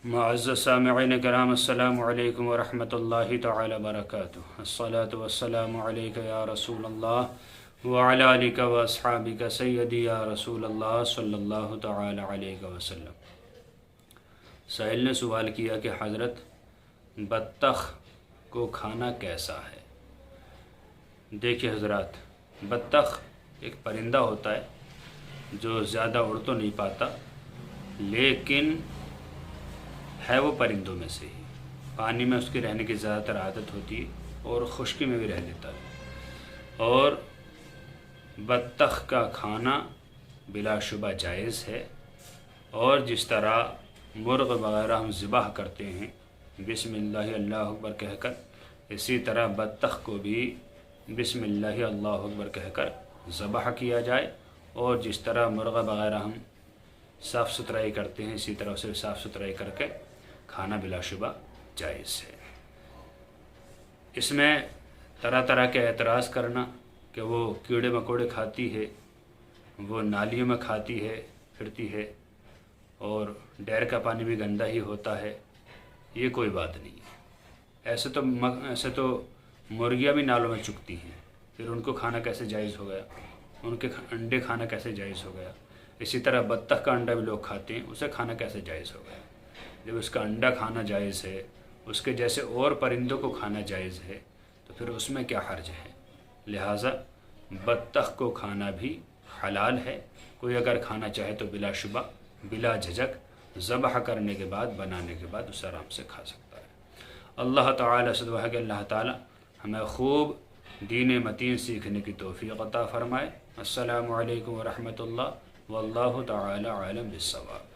معزز سامعین کرام، السلام علیکم ورحمۃ اللہ تعالی وبرکاتہ۔ الصلاۃ والسلام علیک یا رسول اللہ وعلی آلک واصحابک سیدی یا رسول اللہ صلی اللہ تعالی علیہ وسلم۔ سائل نے سوال کیا کہ حضرت بطخ کو کھانا کیسا ہے؟ دیکھیے حضرات، بطخ ایک پرندہ ہوتا ہے جو زیادہ اڑ تو نہیں پاتا، لیکن ہے وہ پرندوں میں سے ہی۔ پانی میں اس کے رہنے کی زیادہ تر عادت ہوتی ہے اور خشکی میں بھی رہ لیتا ہے، اور بطخ کا کھانا بلا شبہ جائز ہے۔ اور جس طرح مرغ وغیرہ ہم ذبح کرتے ہیں بسم اللہ اللہ اکبر کہہ کر، اسی طرح بطخ کو بھی بسم اللہ اللہ اکبر کہہ کر ذبح کیا جائے، اور جس طرح مرغ وغیرہ ہم صاف ستھرائی کرتے ہیں اسی طرح اسے صاف ستھرائی کر کے کھانا بلا شبہ جائز ہے۔ اس میں طرح طرح کے اعتراض کرنا کہ وہ کیڑے مکوڑے کھاتی ہے، وہ نالیوں میں کھاتی ہے پھرتی ہے، اور ڈیر کا پانی بھی گندا ہی ہوتا ہے، یہ کوئی بات نہیں ہے۔ ایسے تو مرغیاں بھی نالوں میں چگتی ہیں، پھر ان کو کھانا کیسے جائز ہو گیا؟ ان کے انڈے کھانا کیسے جائز ہو گیا؟ اسی طرح بطخ کا انڈا بھی لوگ کھاتے ہیں، اسے کھانا کیسے جائز ہو گیا؟ جب اس کا انڈا کھانا جائز ہے، اس کے جیسے اور پرندوں کو کھانا جائز ہے، تو پھر اس میں کیا حرج ہے؟ لہٰذا بطخ کو کھانا بھی حلال ہے۔ کوئی اگر کھانا چاہے تو بلا شبہ بلا جھجک ذبح کرنے کے بعد بنانے کے بعد اسے آرام سے کھا سکتا ہے۔ اللہ تعالیٰ سے دعا ہے کہ اللہ تعالیٰ ہمیں خوب دین متین سیکھنے کی توفیق عطا فرمائے۔ السلام علیکم ورحمۃ اللہ واللہ تعالی عالم بالصواب۔